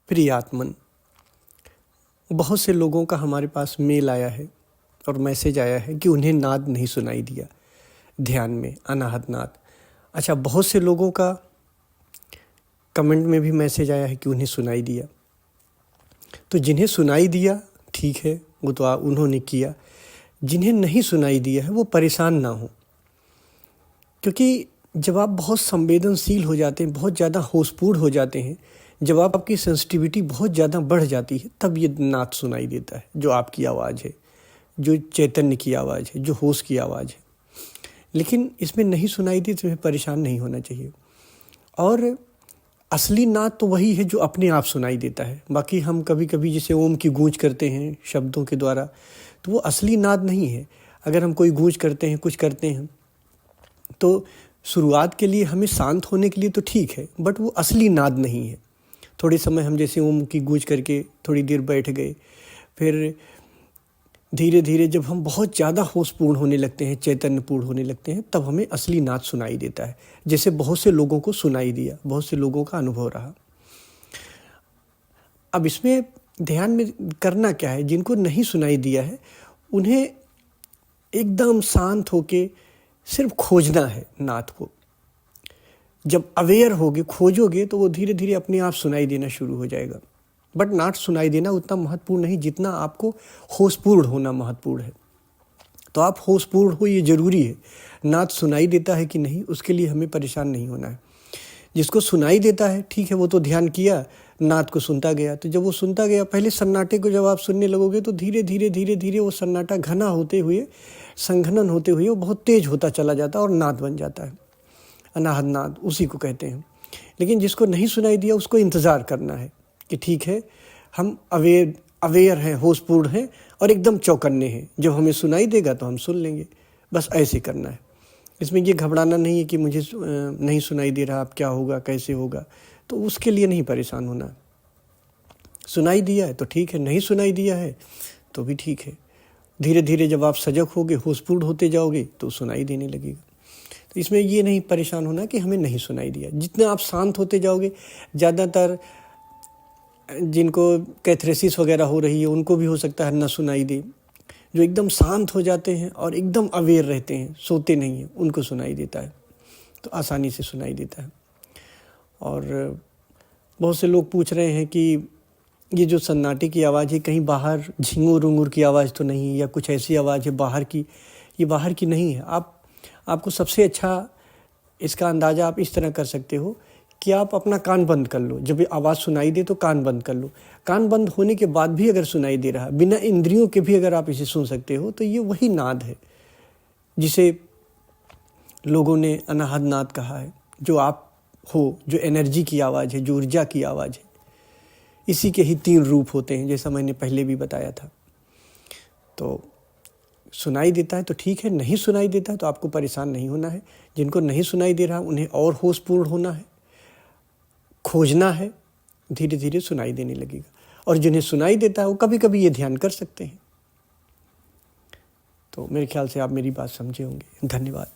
प्रिय आत्मन, बहुत से लोगों का हमारे पास मेल आया है और मैसेज आया है कि उन्हें नाद नहीं सुनाई दिया ध्यान में, अनाहत नाद। अच्छा, बहुत से लोगों का कमेंट में भी मैसेज आया है कि उन्हें सुनाई दिया। तो जिन्हें सुनाई दिया ठीक है, वो तो उन्होंने किया। जिन्हें नहीं सुनाई दिया है वो परेशान ना हो, क्योंकि जब आप बहुत संवेदनशील हो जाते हैं, बहुत ज़्यादा होशपूर्ण हो जाते हैं, जब आपकी सेंसिटिविटी बहुत ज़्यादा बढ़ जाती है, तब ये नाद सुनाई देता है, जो आपकी आवाज़ है, जो चैतन्य की आवाज़ है, जो होश की आवाज़ है। लेकिन इसमें नहीं सुनाई दी तो परेशान नहीं होना चाहिए। और असली नाद तो वही है जो अपने आप सुनाई देता है। बाकी हम कभी कभी जैसे ओम की गूंज करते हैं शब्दों के द्वारा, तो वो असली नाद नहीं है। अगर हम कोई गूंज करते हैं, कुछ करते हैं, तो शुरुआत के लिए हमें शांत होने के लिए तो ठीक है, बट वो असली नाद नहीं है। थोड़े समय हम जैसे ओम की गूंज करके थोड़ी देर बैठ गए, फिर धीरे धीरे जब हम बहुत ज़्यादा होशपूर्ण होने लगते हैं, चैतन्यपूर्ण होने लगते हैं, तब हमें असली नाद सुनाई देता है, जैसे बहुत से लोगों को सुनाई दिया, बहुत से लोगों का अनुभव रहा। अब इसमें ध्यान में करना क्या है, जिनको नहीं सुनाई दिया है उन्हें एकदम शांत होके सिर्फ खोजना है नाद को। जब अवेयर होगे, खोजोगे, तो वो धीरे धीरे अपने आप सुनाई देना शुरू हो जाएगा। बट नाद सुनाई देना उतना महत्वपूर्ण नहीं जितना आपको होशपूर्ण होना महत्वपूर्ण है। तो आप होशपूर्ण हो, ये जरूरी है। नाद सुनाई देता है कि नहीं, उसके लिए हमें परेशान नहीं होना है। जिसको सुनाई देता है ठीक है, वो तो ध्यान किया, नाद को सुनता गया। तो जब वो सुनता गया, पहले सन्नाटे को जब आप सुनने लगोगे तो धीरे धीरे धीरे धीरे वो सन्नाटा घना होते हुए, संघनन होते हुए वो बहुत तेज होता चला जाता है और नाद बन जाता है। अनाहत नाद उसी को कहते हैं। लेकिन जिसको नहीं सुनाई दिया उसको इंतज़ार करना है कि ठीक है, हम अवेयर हैं, होशपूर्ण हैं और एकदम चौकन्ने हैं। जब हमें सुनाई देगा तो हम सुन लेंगे, बस ऐसे करना है। इसमें ये घबराना नहीं है कि मुझे नहीं सुनाई दे रहा, अब क्या होगा, कैसे होगा, तो उसके लिए नहीं परेशान होना। सुनाई दिया है तो ठीक है, नहीं सुनाई दिया है तो भी ठीक है। धीरे धीरे जब आप सजग होगे, होशपूर्ण होते जाओगे, तो सुनाई देने लगेगा। तो इसमें ये नहीं परेशान होना कि हमें नहीं सुनाई दिया। जितने आप शांत होते जाओगे, ज़्यादातर जिनको कैथरेसिस वगैरह हो रही है उनको भी हो सकता है ना सुनाई दे। जो एकदम शांत हो जाते हैं और एकदम अवेयर रहते हैं, सोते नहीं हैं, उनको सुनाई देता है, तो आसानी से सुनाई देता है। और बहुत से लोग पूछ रहे हैं कि ये जो सन्नाटे की आवाज़ है, कहीं बाहर झिंगुर उंगुर की आवाज़ तो नहीं है, या कुछ ऐसी आवाज़ है बाहर की? ये बाहर की नहीं है। आपको सबसे अच्छा इसका अंदाज़ा आप इस तरह कर सकते हो कि आप अपना कान बंद कर लो। जब आवाज़ सुनाई दे तो कान बंद कर लो। कान बंद होने के बाद भी अगर सुनाई दे रहा, बिना इंद्रियों के भी अगर आप इसे सुन सकते हो, तो ये वही नाद है जिसे लोगों ने अनाहत नाद कहा है। जो आप हो, जो एनर्जी की आवाज़ है, जो ऊर्जा की आवाज़ है। इसी के ही 3 रूप होते हैं, जैसा मैंने पहले भी बताया था। तो सुनाई देता है तो ठीक है, नहीं सुनाई देता है तो आपको परेशान नहीं होना है। जिनको नहीं सुनाई दे रहा उन्हें और होशपूर्ण होना है, खोजना है, धीरे धीरे सुनाई देने लगेगा। और जिन्हें सुनाई देता है वो कभी कभी ये ध्यान कर सकते हैं। तो मेरे ख्याल से आप मेरी बात समझे होंगे। धन्यवाद।